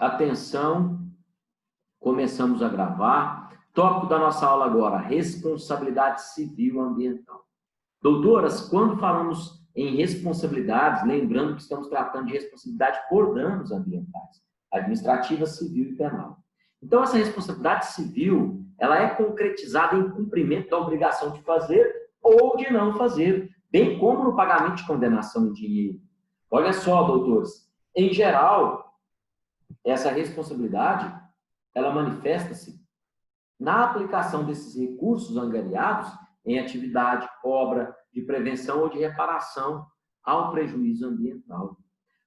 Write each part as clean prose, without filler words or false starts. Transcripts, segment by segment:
Atenção, começamos a gravar. Tópico da nossa aula agora, responsabilidade civil ambiental. Doutoras, quando falamos em responsabilidades, lembrando que estamos tratando de responsabilidade por danos ambientais, administrativa, civil e penal. Então, essa responsabilidade civil, ela é concretizada em cumprimento da obrigação de fazer ou de não fazer, bem como no pagamento de condenação em dinheiro. Olha só, doutores, em geral, essa responsabilidade, ela manifesta-se na aplicação desses recursos angariados em atividade, obra de prevenção ou de reparação ao prejuízo ambiental.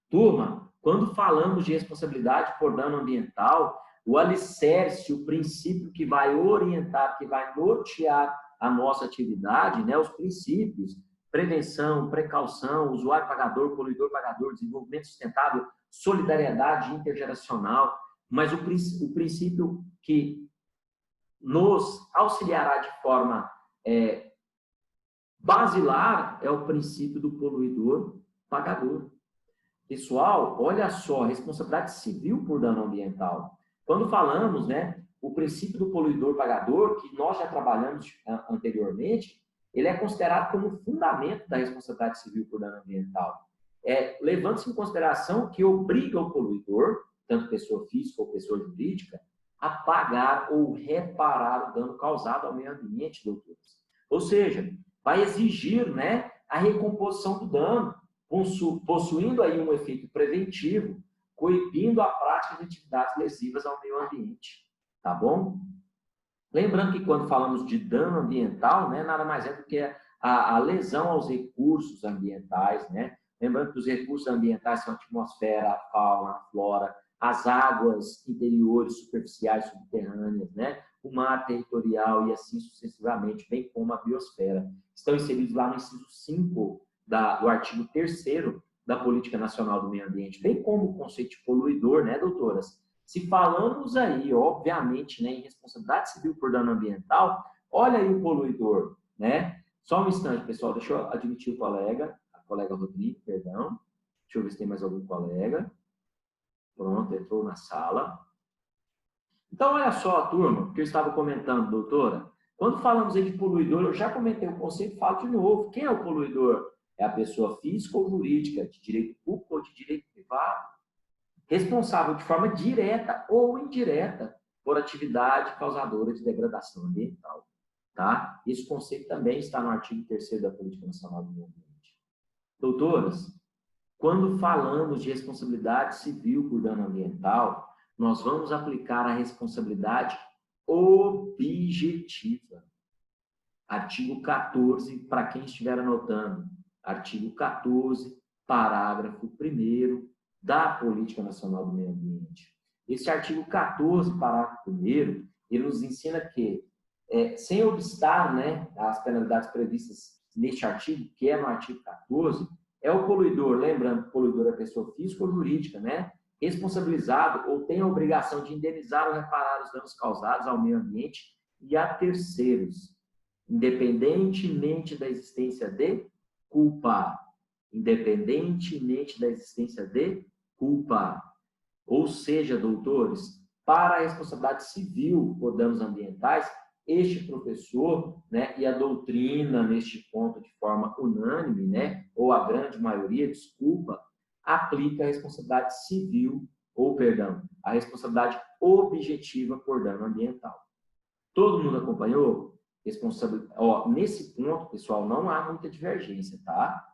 Turma, quando falamos de responsabilidade por dano ambiental, o alicerce, o princípio que vai orientar, que vai nortear a nossa atividade, né, os princípios, prevenção, precaução, usuário pagador, poluidor pagador, desenvolvimento sustentável, solidariedade intergeracional, mas o princípio que nos auxiliará de forma basilar é o princípio do poluidor pagador. Pessoal, olha só, responsabilidade civil por dano ambiental. Quando falamos, né, o princípio do poluidor pagador, que nós já trabalhamos anteriormente, ele é considerado como fundamento da responsabilidade civil por dano ambiental. Levando-se em consideração que obriga o poluidor, tanto pessoa física ou pessoa jurídica, a pagar ou reparar o dano causado ao meio ambiente, doutores. Ou seja, vai exigir, né, a recomposição do dano, possuindo aí um efeito preventivo, coibindo a prática de atividades lesivas ao meio ambiente. Tá bom? Lembrando que quando falamos de dano ambiental, né, nada mais é do que a lesão aos recursos ambientais, né? Lembrando que os recursos ambientais são a atmosfera, a fauna, a flora, as águas interiores, superficiais, subterrâneas, né? O mar territorial e assim sucessivamente, bem como a biosfera. Estão inseridos lá no inciso 5 do artigo 3º da Política Nacional do Meio Ambiente, bem como o conceito de poluidor, né, doutoras? Se falamos aí, obviamente, né, em responsabilidade civil por dano ambiental, olha aí o poluidor, né? Só um instante, pessoal, deixa eu admitir o colega, a colega Rodrigo, perdão. Deixa eu ver se tem mais algum colega. Pronto, entrou na sala. Então, olha só, turma, o que eu estava comentando, doutora. Quando falamos aí de poluidor, eu já comentei o conceito, falo de novo. Quem é o poluidor? É a pessoa física ou jurídica, de direito público ou de direito privado, responsável de forma direta ou indireta por atividade causadora de degradação ambiental. Tá? Esse conceito também está no artigo 3º da Política Nacional do Meio Ambiente. Doutoras, quando falamos de responsabilidade civil por dano ambiental, nós vamos aplicar a responsabilidade objetiva. Artigo 14, para quem estiver anotando, artigo 14, parágrafo 1º da Política Nacional do Meio Ambiente. Esse artigo 14, parágrafo 1º, ele nos ensina que, sem obstar, né, as penalidades previstas neste artigo, que é no artigo 14, é o poluidor, lembrando que o poluidor é pessoa física ou jurídica, né, responsabilizado ou tem a obrigação de indenizar ou reparar os danos causados ao meio ambiente e a terceiros, independentemente da existência de culpa. Independentemente da existência de culpa. Ou seja, doutores, para a responsabilidade civil por danos ambientais, este professor, né, e a doutrina neste ponto de forma unânime, né, ou a grande maioria, desculpa, aplica a responsabilidade civil, ou perdão, a responsabilidade objetiva por dano ambiental. Todo mundo acompanhou? Nesse ponto, pessoal, não há muita divergência, tá?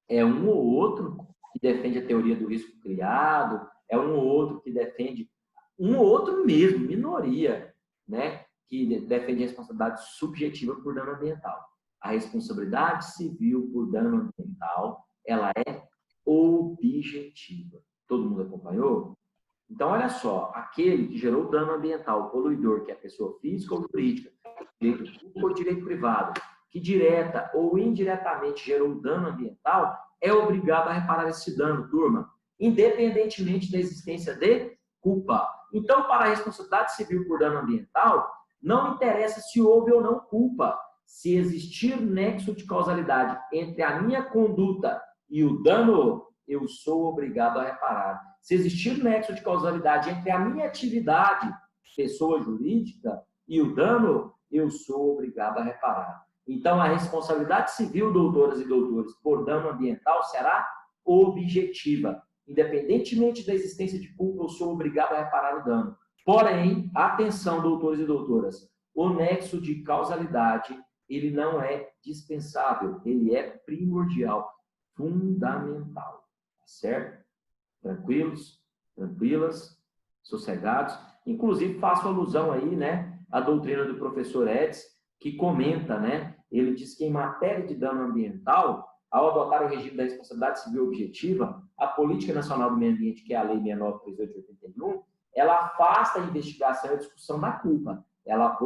É um ou outro que defende a teoria do risco criado, é um ou outro que defende, um ou outro mesmo, minoria, né, que defende a responsabilidade subjetiva por dano ambiental. A responsabilidade civil por dano ambiental, ela é objetiva. Todo mundo acompanhou? Então, olha só, aquele que gerou dano ambiental, o poluidor, que é a pessoa física ou jurídica, direito público ou direito privado, que direta ou indiretamente gerou dano ambiental, é obrigado a reparar esse dano, turma, independentemente da existência de culpa. Então, para a responsabilidade civil por dano ambiental, não interessa se houve ou não culpa. Se existir nexo de causalidade entre a minha conduta e o dano, eu sou obrigado a reparar. se existir nexo de causalidade entre a minha atividade, pessoa jurídica, e o dano, eu sou obrigado a reparar. Então, a responsabilidade civil, doutoras e doutores, por dano ambiental será objetiva. Independentemente da existência de culpa, eu sou obrigado a reparar o dano. Porém, atenção, doutores e doutoras, o nexo de causalidade, ele não é dispensável, ele é primordial, fundamental. Certo? Tranquilos? Tranquilas? Sossegados? Inclusive, faço alusão aí, né, à doutrina do professor Edson, que comenta, né, ele diz que em matéria de dano ambiental, ao adotar o regime da responsabilidade civil objetiva, a Política Nacional do Meio Ambiente, que é a Lei 6938/81, ela afasta a investigação e a discussão da culpa. Ela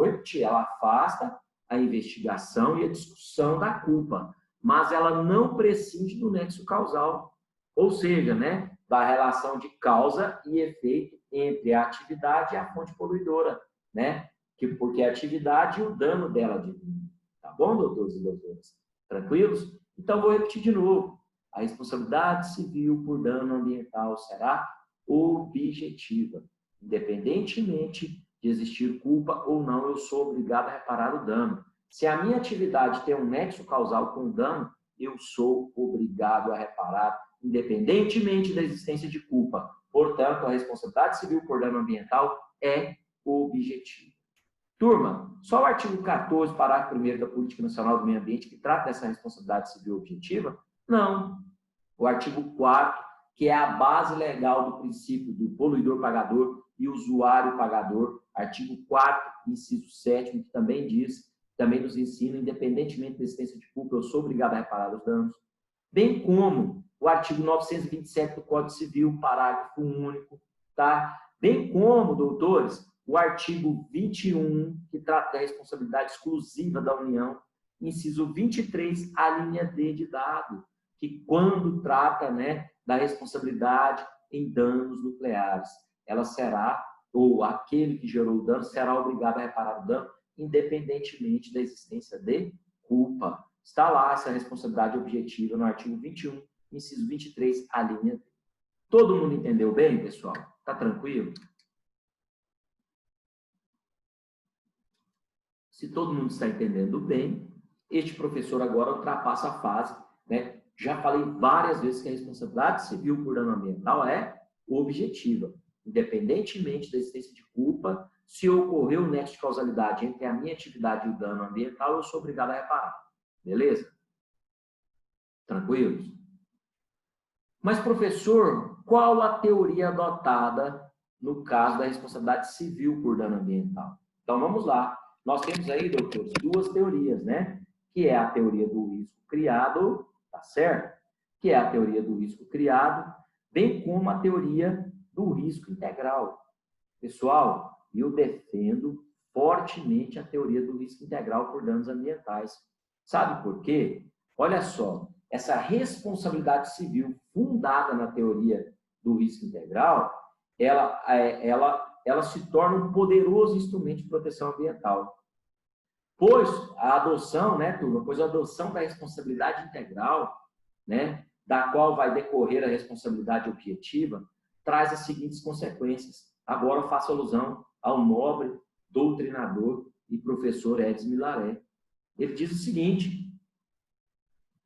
afasta a investigação e a discussão da culpa, mas ela não prescinde do nexo causal, ou seja, né, da relação de causa e efeito entre a atividade e a fonte poluidora, né? Porque a atividade e o dano dela divide. Tá bom, doutores e doutoras? Tranquilos? Então, vou repetir de novo. A responsabilidade civil por dano ambiental será objetiva. Independentemente de existir culpa ou não, eu sou obrigado a reparar o dano. Se a minha atividade tem um nexo causal com o dano, eu sou obrigado a reparar, independentemente da existência de culpa. Portanto, a responsabilidade civil por dano ambiental é objetiva. Turma, só o artigo 14, parágrafo 1º da Política Nacional do Meio Ambiente, que trata dessa responsabilidade civil objetiva? Não. O artigo 4º, que é a base legal do princípio do poluidor-pagador e usuário-pagador, artigo 4º, inciso 7º, que também diz, também nos ensina, independentemente da existência de culpa, eu sou obrigado a reparar os danos. Bem como o artigo 927 do Código Civil, parágrafo único, tá? Bem como, doutores, o artigo 21, que trata da responsabilidade exclusiva da União, inciso 23, a linha D de dado, que quando trata, né, da responsabilidade em danos nucleares, ela será, ou aquele que gerou o dano, será obrigado a reparar o dano, independentemente da existência de culpa. Está lá essa responsabilidade objetiva no artigo 21, inciso 23, a linha D. Todo mundo entendeu bem, pessoal? Tá tranquilo? Se todo mundo está entendendo bem, este professor agora ultrapassa a fase, né? Já falei várias vezes que a responsabilidade civil por dano ambiental é objetiva. Independentemente da existência de culpa, se ocorreu o nexo de causalidade entre a minha atividade e o dano ambiental, eu sou obrigado a reparar. Beleza? Tranquilos? Mas, professor, qual a teoria adotada no caso da responsabilidade civil por dano ambiental? Então, vamos lá. Nós temos aí, doutores, duas teorias, né? Que é a teoria do risco criado, tá certo? Que é a teoria do risco criado, bem como a teoria do risco integral. Pessoal, eu defendo fortemente a teoria do risco integral por danos ambientais. Sabe por quê? Olha só, essa responsabilidade civil fundada na teoria do risco integral, ela se torna um poderoso instrumento de proteção ambiental. Pois a adoção, né, turma? Pois a adoção da responsabilidade integral, né, da qual vai decorrer a responsabilidade objetiva, traz as seguintes consequências. Agora eu faço alusão ao nobre doutrinador e professor Edson Milaré. Ele diz o seguinte,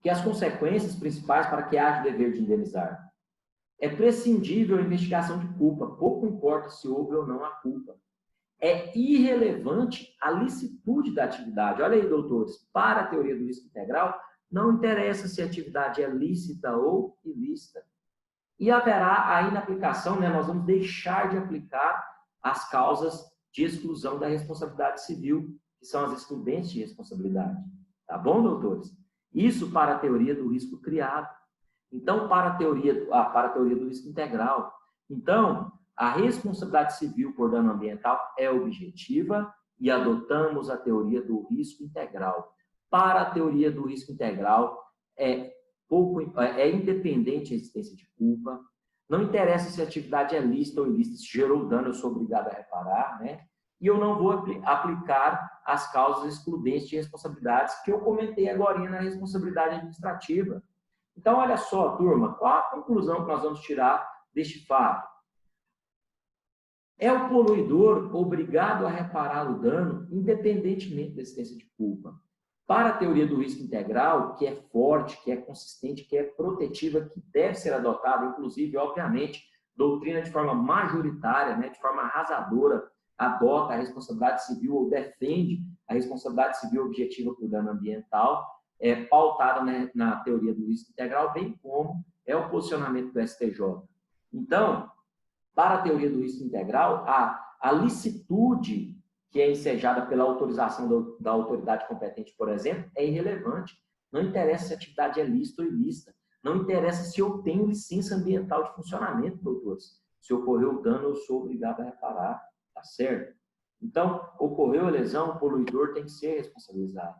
que as consequências principais para que haja o dever de indenizar. É prescindível a investigação de culpa, pouco importa se houve ou não a culpa. É irrelevante a licitude da atividade. Olha aí, doutores, para a teoria do risco integral, não interessa se a atividade é lícita ou ilícita. E haverá aí na aplicação, né, nós vamos deixar de aplicar as causas de exclusão da responsabilidade civil, que são as excludentes de responsabilidade. Tá bom, doutores? Isso para a teoria do risco criado. Então, para a teoria do risco integral. Então, a responsabilidade civil por dano ambiental é objetiva e adotamos a teoria do risco integral. Para a teoria do risco integral, é independente a existência de culpa, não interessa se a atividade é lícita ou ilícita, se gerou dano, eu sou obrigado a reparar, né? E eu não vou aplicar as causas excludentes de responsabilidades que eu comentei agora na responsabilidade administrativa. Então, olha só, turma, qual a conclusão que nós vamos tirar deste fato? É o poluidor obrigado a reparar o dano, independentemente da existência de culpa. Para a teoria do risco integral, que é forte, que é consistente, que é protetiva, que deve ser adotada, inclusive, obviamente, doutrina de forma majoritária, né, de forma arrasadora, adota a responsabilidade civil ou defende a responsabilidade civil objetiva por dano ambiental, pautada, né, na teoria do risco integral, bem como é o posicionamento do STJ. Então, para a teoria do risco integral, a licitude que é ensejada pela autorização da autoridade competente, por exemplo, é irrelevante. Não interessa se a atividade é lícita ou ilícita. Não interessa se eu tenho licença ambiental de funcionamento, doutores. Se ocorreu o dano, eu sou obrigado a reparar, tá certo? Então, ocorreu a lesão, o poluidor tem que ser responsabilizado.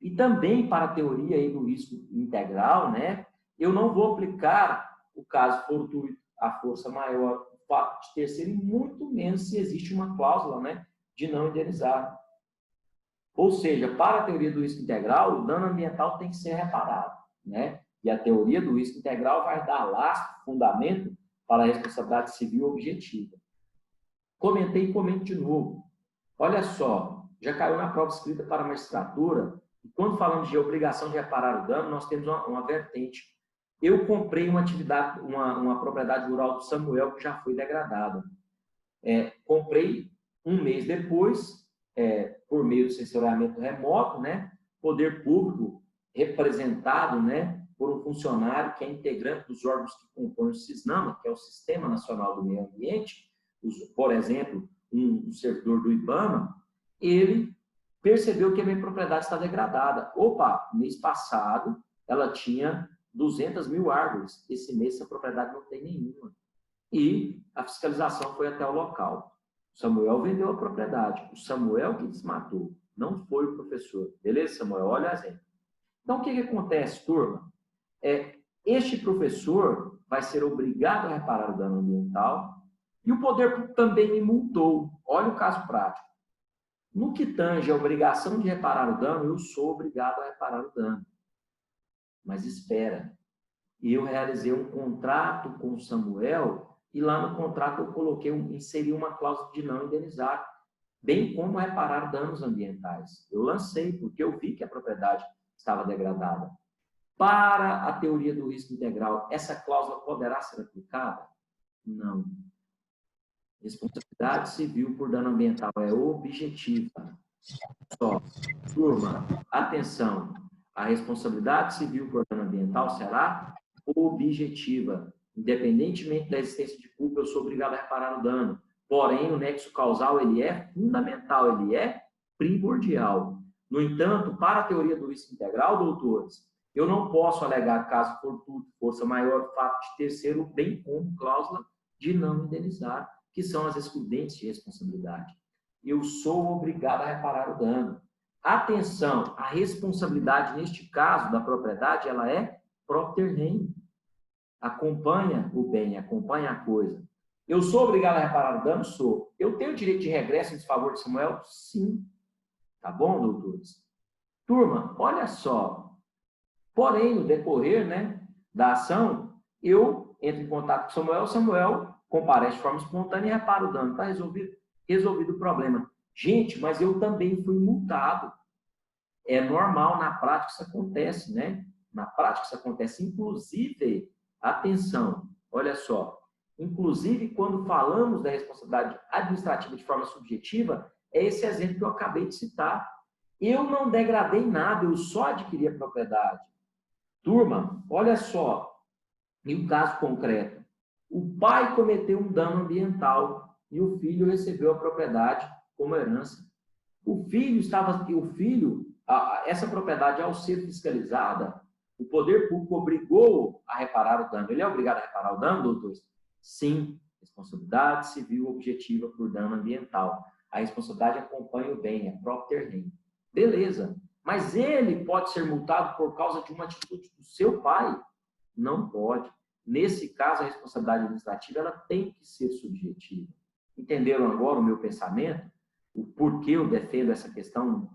E também para a teoria aí do risco integral, né, eu não vou aplicar o caso fortuito, a força maior, o fato de terceiro, e muito menos se existe uma cláusula, né, de não indenizar. Ou seja, para a teoria do risco integral, o dano ambiental tem que ser reparado, né? E a teoria do risco integral vai dar lastro, fundamento para a responsabilidade civil objetiva. Comentei e comento de novo. Olha só, já caiu na prova escrita para a magistratura, e quando falamos de obrigação de reparar o dano, nós temos uma vertente. Eu comprei uma atividade, uma propriedade rural do Samuel que já foi degradada. Comprei um mês depois, por meio do sensoriamento remoto, né, poder público representado, né, por um funcionário que é integrante dos órgãos que compõem o SISNAMA, que é o Sistema Nacional do Meio Ambiente, por exemplo, um servidor do IBAMA, ele percebeu que a minha propriedade está degradada. Opa, mês passado ela tinha 200 mil árvores, esse mês essa propriedade não tem nenhuma. E a fiscalização foi até o local. O Samuel vendeu a propriedade, o Samuel que desmatou, não foi o professor. Beleza, Samuel? Olha a exemplo. Então, o que acontece, turma? Este professor vai ser obrigado a reparar o dano ambiental e o poder público também me multou. Olha o caso prático. No que tange a obrigação de reparar o dano, eu sou obrigado a reparar o dano. Mas espera, eu realizei um contrato com o Samuel e lá no contrato eu inseri uma cláusula de não indenizar, bem como reparar danos ambientais. Eu lancei, porque eu vi que a propriedade estava degradada. Para a teoria do risco integral, essa cláusula poderá ser aplicada? Não. Responsabilidade civil por dano ambiental é objetiva. Só, turma, atenção, a responsabilidade civil por dano ambiental será objetiva. Independentemente da existência de culpa, eu sou obrigado a reparar o dano. Porém, o nexo causal ele é fundamental, ele é primordial. No entanto, para a teoria do risco integral, doutores, eu não posso alegar caso fortuito, força maior, fato de terceiro, bem como cláusula de não indenizar, que são as excludentes de responsabilidade. Eu sou obrigado a reparar o dano. Atenção, a responsabilidade, neste caso, da propriedade, ela é propter rem. Acompanha o bem, acompanha a coisa. Eu sou obrigado a reparar o dano? Sou. Eu tenho direito de regresso em desfavor de Samuel? Sim. Tá bom, doutores? Turma, olha só. Porém, no decorrer, né, da ação, eu entro em contato com Samuel comparece de forma espontânea e repara o dano. Está resolvido o problema. Gente, mas eu também fui multado. É normal, na prática isso acontece, né? Na prática isso acontece. Inclusive, atenção, olha só. Inclusive, quando falamos da responsabilidade administrativa de forma subjetiva, é esse exemplo que eu acabei de citar. Eu não degradei nada, eu só adquiri a propriedade. Turma, olha só. E o caso concreto. O pai cometeu um dano ambiental e o filho recebeu a propriedade como herança. Essa propriedade, ao ser fiscalizada, o poder público obrigou a reparar o dano. Ele é obrigado a reparar o dano, doutores? Sim. Responsabilidade civil objetiva por dano ambiental. A responsabilidade acompanha o bem, é propter rem. Beleza. Mas ele pode ser multado por causa de uma atitude do seu pai? Não pode. Nesse caso, a responsabilidade administrativa ela tem que ser subjetiva. Entenderam agora o meu pensamento? O porquê eu defendo essa questão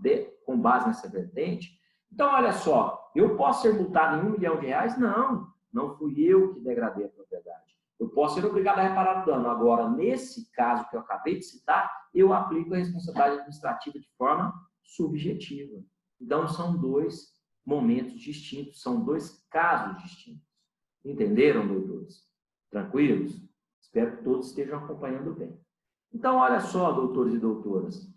com base nessa vertente? Então, olha só, eu posso ser multado em R$1 milhão? Não, não fui eu que degradei a propriedade. Eu posso ser obrigado a reparar o dano. Agora, nesse caso que eu acabei de citar, eu aplico a responsabilidade administrativa de forma subjetiva. Então, são dois momentos distintos, são dois casos distintos. Entenderam, doutores? Tranquilos? Espero que todos estejam acompanhando bem. Então, olha só, doutores e doutoras.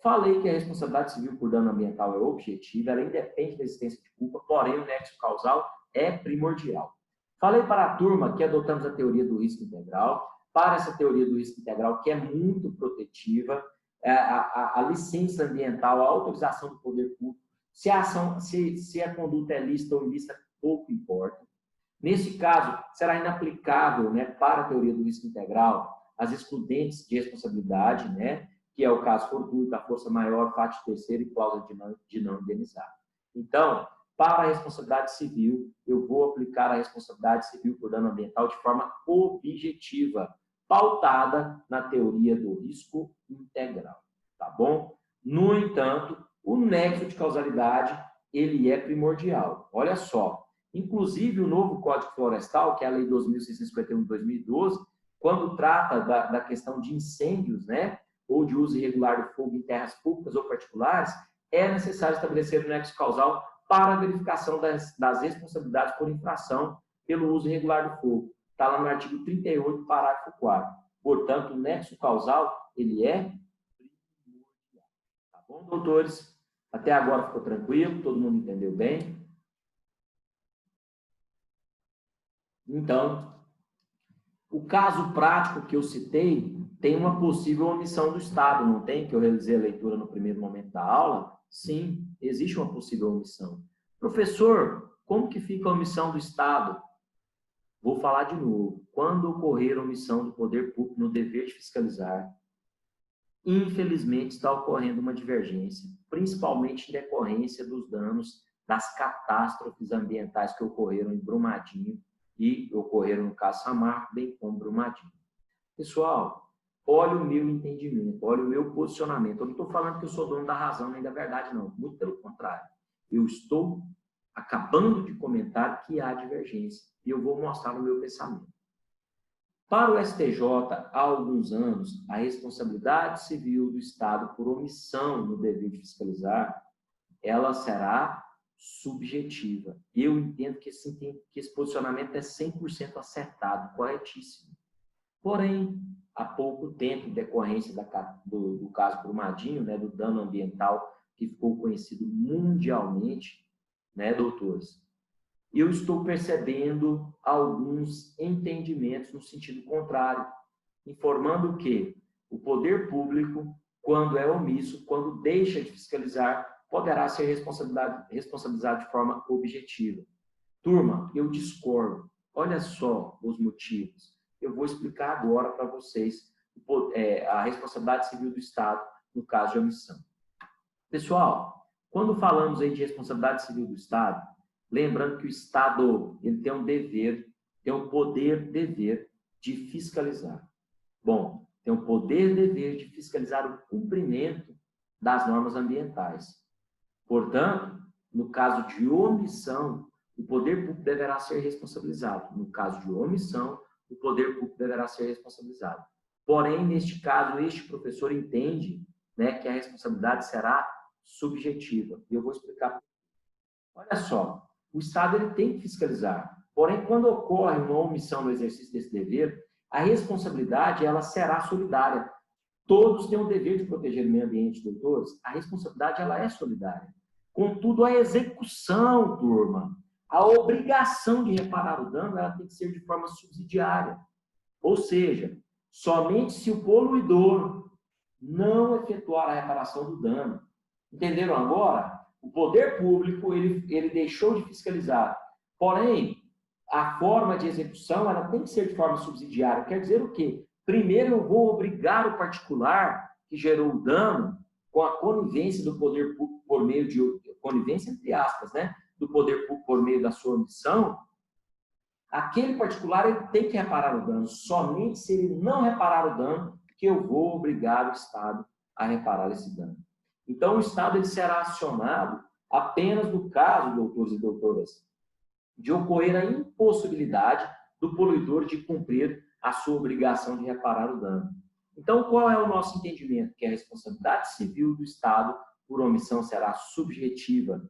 Falei que a responsabilidade civil por dano ambiental é objetiva, ela independe da existência de culpa, porém o nexo causal é primordial. Falei para a turma que adotamos a teoria do risco integral. Para essa teoria do risco integral, que é muito protetiva, a licença ambiental, a autorização do poder público, se a conduta é lícita ou ilícita, pouco importa. Nesse caso, será inaplicável, né, para a teoria do risco integral as excludentes de responsabilidade, né, que é o caso fortuito, a força maior, fato terceiro e cláusula de não indenizar. Então, para a responsabilidade civil, eu vou aplicar a responsabilidade civil por dano ambiental de forma objetiva, pautada na teoria do risco integral, tá bom? No entanto, o nexo de causalidade, ele é primordial. Olha só, inclusive o novo Código Florestal, que é a Lei 2.651 de 2012, quando trata da questão de incêndios, né, ou de uso irregular do fogo em terras públicas ou particulares, é necessário estabelecer o nexo causal para a verificação das responsabilidades por infração pelo uso irregular do fogo. Está lá no artigo 38, parágrafo 4º. Portanto, o nexo causal, ele é primordial. Tá bom, doutores? Até agora ficou tranquilo? Todo mundo entendeu bem? Então, o caso prático que eu citei tem uma possível omissão do Estado, não tem? Que eu realizei a leitura no primeiro momento da aula. Sim, existe uma possível omissão. Professor, como que fica a omissão do Estado? Vou falar de novo. Quando ocorrer omissão do poder público no dever de fiscalizar, infelizmente está ocorrendo uma divergência, principalmente em decorrência dos danos das catástrofes ambientais que ocorreram em Brumadinho e ocorreram no caso Samarco, bem como Brumadinho. Pessoal, olha o meu entendimento, olha o meu posicionamento. Eu não estou falando que eu sou dono da razão nem da verdade, não. Muito pelo contrário. Eu estou acabando de comentar que há divergência e eu vou mostrar o meu pensamento. Para o STJ, há alguns anos, a responsabilidade civil do Estado por omissão no dever de fiscalizar, ela será subjetiva. Eu entendo que esse posicionamento é 100% acertado, corretíssimo. Porém, há pouco tempo, em decorrência do caso Brumadinho, né, do dano ambiental que ficou conhecido mundialmente, né, doutores, eu estou percebendo alguns entendimentos no sentido contrário, informando que o poder público, quando é omisso, quando deixa de fiscalizar, poderá ser responsabilizado de forma objetiva. Turma, eu discordo. Olha só os motivos. Eu vou explicar agora para vocês a responsabilidade civil do Estado no caso de omissão. Pessoal, quando falamos aí de responsabilidade civil do Estado, lembrando que o Estado ele tem um dever, tem um poder-dever de fiscalizar. Bom, tem um poder-dever de fiscalizar o cumprimento das normas ambientais. Portanto, no caso de omissão, o poder público deverá ser responsabilizado. No caso de omissão, o poder público deverá ser responsabilizado. Porém, neste caso, este professor entende, né, que a responsabilidade será subjetiva. E eu vou explicar. Olha só, o Estado ele tem que fiscalizar. Porém, quando ocorre uma omissão no exercício desse dever, a responsabilidade ela será solidária. Todos têm o dever de proteger o meio ambiente, doutores. A responsabilidade ela é solidária. Contudo, a execução, turma, a obrigação de reparar o dano, ela tem que ser de forma subsidiária. Ou seja, somente se o poluidor não efetuar a reparação do dano. Entenderam agora? O poder público, ele deixou de fiscalizar. Porém, a forma de execução, ela tem que ser de forma subsidiária. Quer dizer o quê? Primeiro, eu vou obrigar o particular que gerou o dano, com a conivência do poder público por meio de... conivência entre aspas, né? Do poder público por meio da sua omissão, aquele particular ele tem que reparar o dano. Somente se ele não reparar o dano, que eu vou obrigar o Estado a reparar esse dano. Então, o Estado ele será acionado apenas no caso, doutores e doutoras, de ocorrer a impossibilidade do poluidor de cumprir a sua obrigação de reparar o dano. Então, qual é o nosso entendimento? Que a responsabilidade civil do Estado por omissão será subjetiva,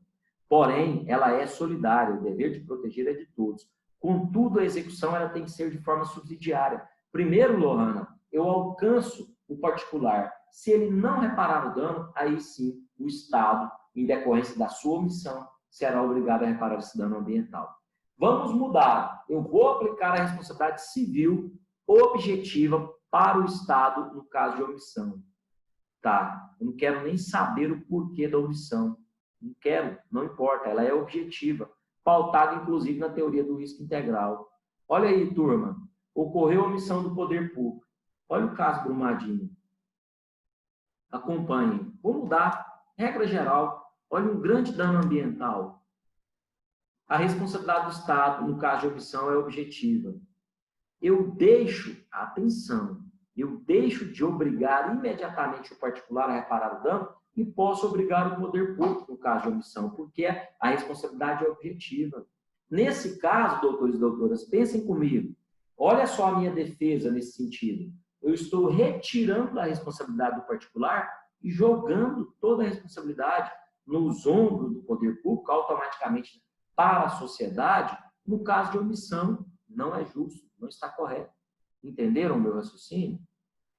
porém, ela é solidária, o dever de proteger é de todos. Contudo, a execução ela tem que ser de forma subsidiária. Primeiro, Lohana, eu alcanço o particular. Se ele não reparar o dano, aí sim o Estado, em decorrência da sua omissão, será obrigado a reparar esse dano ambiental. Vamos mudar. Eu vou aplicar a responsabilidade civil objetiva para o Estado no caso de omissão. Tá? Eu não quero nem saber o porquê da omissão. Não quero, não importa, ela é objetiva, pautada inclusive na teoria do risco integral. Olha aí, turma, ocorreu omissão do poder público. Olha o caso Brumadinho. Acompanhem. Vou mudar. Regra geral, olha um grande dano ambiental. A responsabilidade do Estado, no caso de omissão, é objetiva. Eu deixo, atenção, eu deixo de obrigar imediatamente o particular a reparar o dano e posso obrigar o poder público, no caso de omissão, porque a responsabilidade é objetiva. Nesse caso, doutores e doutoras, pensem comigo. Olha só a minha defesa nesse sentido. Eu estou retirando a responsabilidade do particular e jogando toda a responsabilidade nos ombros do poder público, automaticamente para a sociedade, no caso de omissão. Não é justo, não está correto. Entenderam o meu raciocínio?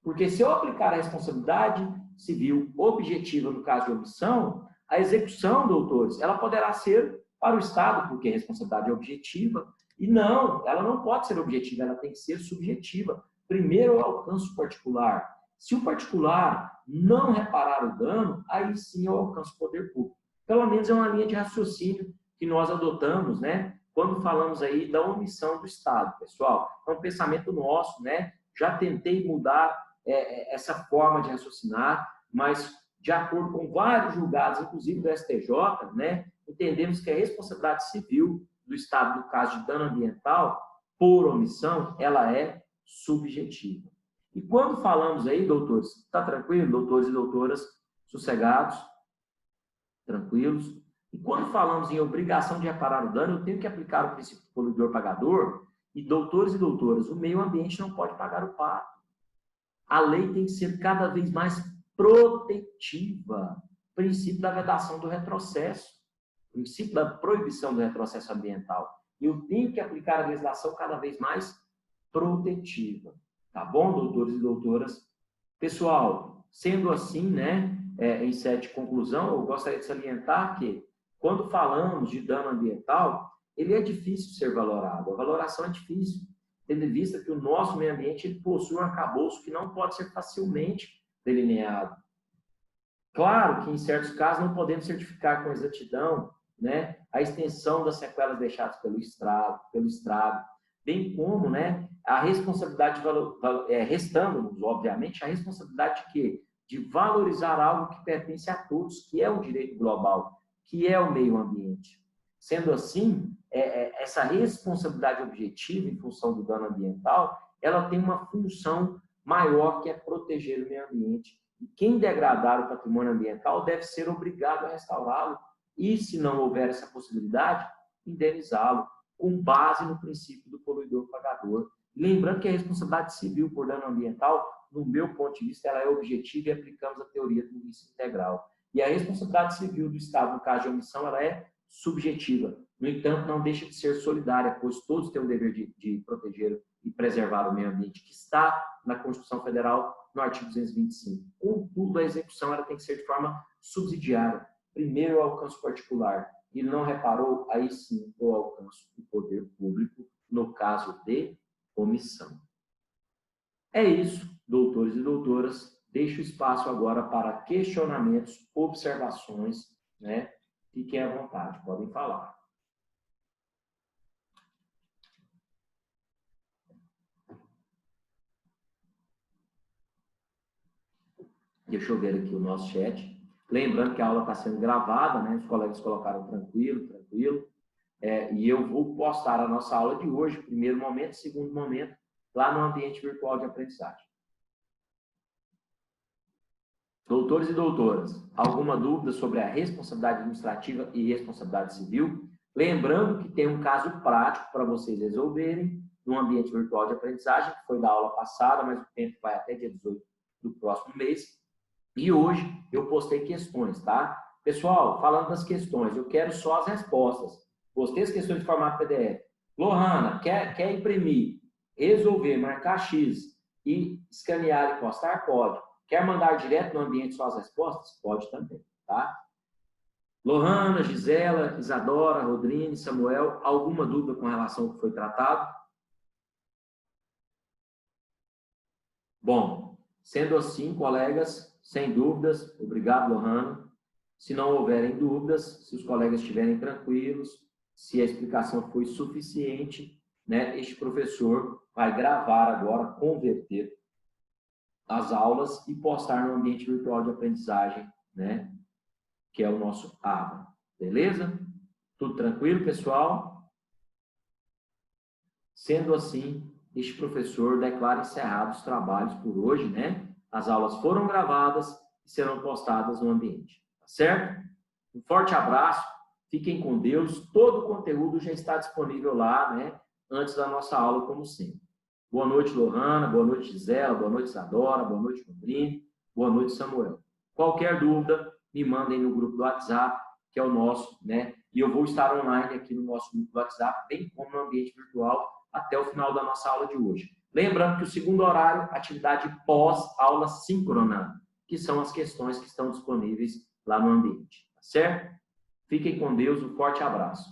Porque se eu aplicar a responsabilidade civil objetiva no caso de omissão, a execução, doutores, ela poderá ser para o Estado, porque a responsabilidade é objetiva. E não, ela não pode ser objetiva, ela tem que ser subjetiva. Primeiro eu alcanço o particular. Se o particular não reparar o dano, aí sim eu alcanço o poder público. Pelo menos é uma linha de raciocínio que nós adotamos, né? Quando falamos aí da omissão do Estado, pessoal. É um pensamento nosso, né? Já tentei mudar essa forma de raciocinar, mas de acordo com vários julgados, inclusive do STJ, né? Entendemos que a responsabilidade civil do Estado, no caso de dano ambiental, por omissão, ela é subjetiva. E quando falamos aí, doutores, está tranquilo, doutores e doutoras, sossegados, tranquilos? E quando falamos em obrigação de reparar o dano, eu tenho que aplicar o princípio do poluidor-pagador, e doutores e doutoras, o meio ambiente não pode pagar o pato. A lei tem que ser cada vez mais protetiva. Princípio da vedação do retrocesso, princípio da proibição do retrocesso ambiental. Eu tenho que aplicar a legislação cada vez mais protetiva. Tá bom, doutores e doutoras? Pessoal, sendo assim, né, em sede de conclusão, eu gostaria de salientar que, quando falamos de dano ambiental, ele é difícil ser valorado. A valoração é difícil, tendo em vista que o nosso meio ambiente ele possui um arcabouço que não pode ser facilmente delineado. Claro que, em certos casos, não podemos certificar com exatidão, né, a extensão das sequelas deixadas pelo estrago, bem como, né, a responsabilidade, restando-nos, obviamente, a responsabilidade de quê? De valorizar algo que pertence a todos, que é o direito global, que é o meio ambiente. Sendo assim, essa responsabilidade objetiva em função do dano ambiental, ela tem uma função maior, que é proteger o meio ambiente. E quem degradar o patrimônio ambiental deve ser obrigado a restaurá-lo e, se não houver essa possibilidade, indenizá-lo, com base no princípio do poluidor-pagador. Lembrando que a responsabilidade civil por dano ambiental, no meu ponto de vista, ela é objetiva e aplicamos a teoria do risco integral. E a responsabilidade civil do Estado, no caso de omissão, ela é subjetiva. No entanto, não deixa de ser solidária, pois todos têm o dever de proteger e preservar o meio ambiente, que está na Constituição Federal, no artigo 225. Contudo, a execução ela tem que ser de forma subsidiária. Primeiro eu alcanço o particular. E não reparou, aí sim eu alcanço o poder público, no caso de omissão. É isso, doutores e doutoras. Deixo espaço agora para questionamentos, observações, né? Fiquem à vontade, podem falar. Deixa eu ver aqui o nosso chat. Lembrando que a aula está sendo gravada, né? Os colegas colocaram tranquilo. E eu vou postar a nossa aula de hoje, primeiro momento, segundo momento, lá no ambiente virtual de aprendizagem. Doutores e doutoras, alguma dúvida sobre a responsabilidade administrativa e responsabilidade civil? Lembrando que tem um caso prático para vocês resolverem no ambiente virtual de aprendizagem, que foi da aula passada, mas o tempo vai até dia 18 do próximo mês. E hoje eu postei questões, tá? Pessoal, falando das questões, eu quero só as respostas. Postei as questões de formato PDF. Lohana, quer imprimir, resolver, marcar X e escanear e postar? Pode. Quer mandar direto no ambiente só as respostas? Pode também, tá? Lohana, Gisela, Isadora, Rodrine, Samuel, alguma dúvida com relação ao que foi tratado? Bom, sendo assim, colegas, sem dúvidas, obrigado, Lohana. Se não houverem dúvidas, se os colegas estiverem tranquilos, se a explicação foi suficiente, né, este professor vai gravar agora, converter as aulas e postar no ambiente virtual de aprendizagem, né, que é o nosso AVA. Beleza? Tudo tranquilo, pessoal? Sendo assim, este professor declara encerrados os trabalhos por hoje, né? As aulas foram gravadas e serão postadas no ambiente, tá certo? Um forte abraço, fiquem com Deus, todo o conteúdo já está disponível lá, né? Antes da nossa aula, como sempre. Boa noite, Lohana, boa noite, Gisela, boa noite, Isadora, boa noite, Rodrigo, boa noite, Samuel. Qualquer dúvida, me mandem no grupo do WhatsApp, que é o nosso, né? E eu vou estar online aqui no nosso grupo do WhatsApp, bem como no ambiente virtual, até o final da nossa aula de hoje. Lembrando que o segundo horário, atividade pós-aula síncrona, que são as questões que estão disponíveis lá no ambiente, tá certo? Fiquem com Deus, um forte abraço.